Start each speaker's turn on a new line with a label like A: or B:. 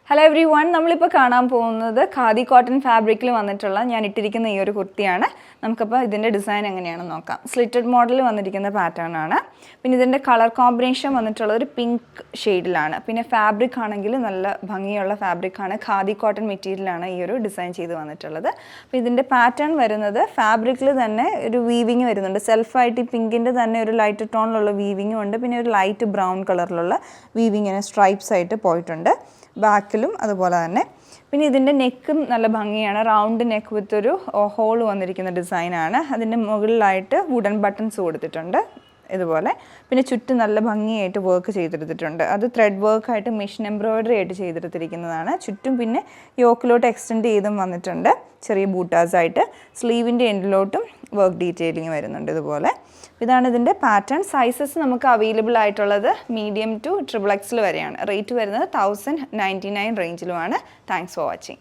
A: Hello every one, നമ്മളിപ്പോൾ കാണാൻ പോകുന്നത് ഖാദി കോട്ടൺ ഫാബ്രിക്കിൽ വന്നിട്ടുള്ള ഞാൻ ഇട്ടിരിക്കുന്ന ഈ ഒരു കുർത്തിയാണ്. നമുക്കപ്പോൾ ഇതിൻ്റെ ഡിസൈൻ എങ്ങനെയാണെന്ന് നോക്കാം. സ്ലിറ്റഡ് മോഡൽ വന്നിരിക്കുന്ന പാറ്റേൺ ആണ്. പിന്നെ ഇതിൻ്റെ കളർ കോമ്പിനേഷൻ വന്നിട്ടുള്ള ഒരു പിങ്ക് ഷെയ്ഡിലാണ്. പിന്നെ ഫാബ്രിക് ആണെങ്കിൽ നല്ല ഭംഗിയുള്ള ഫാബ്രിക്കാണ്. ഖാദി കോട്ടൺ മെറ്റീരിയലാണ് ഈ ഒരു ഡിസൈൻ ചെയ്ത് വന്നിട്ടുള്ളത്. അപ്പോൾ ഇതിൻ്റെ പാറ്റേൺ വരുന്നത് ഫാബ്രിക്കിൽ തന്നെ ഒരു വീവിങ് വരുന്നുണ്ട്. സെൽഫായിട്ട് ഈ പിങ്കിൻ്റെ തന്നെ ഒരു ലൈറ്റ് ടോണിലുള്ള വീവിങ്ങും ഉണ്ട്. പിന്നെ ഒരു ലൈറ്റ് ബ്രൗൺ കളറിലുള്ള വീവിങ്ങിന് സ്ട്രൈപ്സ് ആയിട്ട് പോയിട്ടുണ്ട്. ബാക്കിലും അതുപോലെ തന്നെ. പിന്നെ ഇതിൻ്റെ നെക്കും നല്ല ഭംഗിയാണ്. റൗണ്ട് നെക്ക് വിത്ത് ഒരു ഹോൾ വന്നിരിക്കുന്ന ഡിസൈനാണ്. അതിൻ്റെ മുകളിലായിട്ട് വുഡൻ ബട്ടൺസ് കൊടുത്തിട്ടുണ്ട് ഇതുപോലെ. പിന്നെ ചുറ്റും നല്ല ഭംഗിയായിട്ട് വർക്ക് ചെയ്തെടുത്തിട്ടുണ്ട്. അത് ത്രെഡ് വർക്കായിട്ട് മെഷീൻ എംബ്രോയ്ഡറി ആയിട്ട് ചെയ്തെടുത്തിരിക്കുന്നതാണ്. ചുറ്റും പിന്നെ യോക്കിലോട്ട് എക്സ്റ്റെൻഡ് ചെയ്തും വന്നിട്ടുണ്ട്, ചെറിയ ബൂട്ടാസായിട്ട്. സ്ലീവിൻ്റെ എൻഡിലോട്ടും വർക്ക് ഡീറ്റെയിലിംഗ് വരുന്നുണ്ട് ഇതുപോലെ. ഇതാണ് ഇതിൻ്റെ പാറ്റേൺ. സൈസസ് നമുക്ക് അവൈലബിൾ ആയിട്ടുള്ളത് മീഡിയം ടു XXL വരെയാണ്. റേറ്റ് വരുന്നത് 1099 റേഞ്ചിലുമാണ്. Thanks for watching.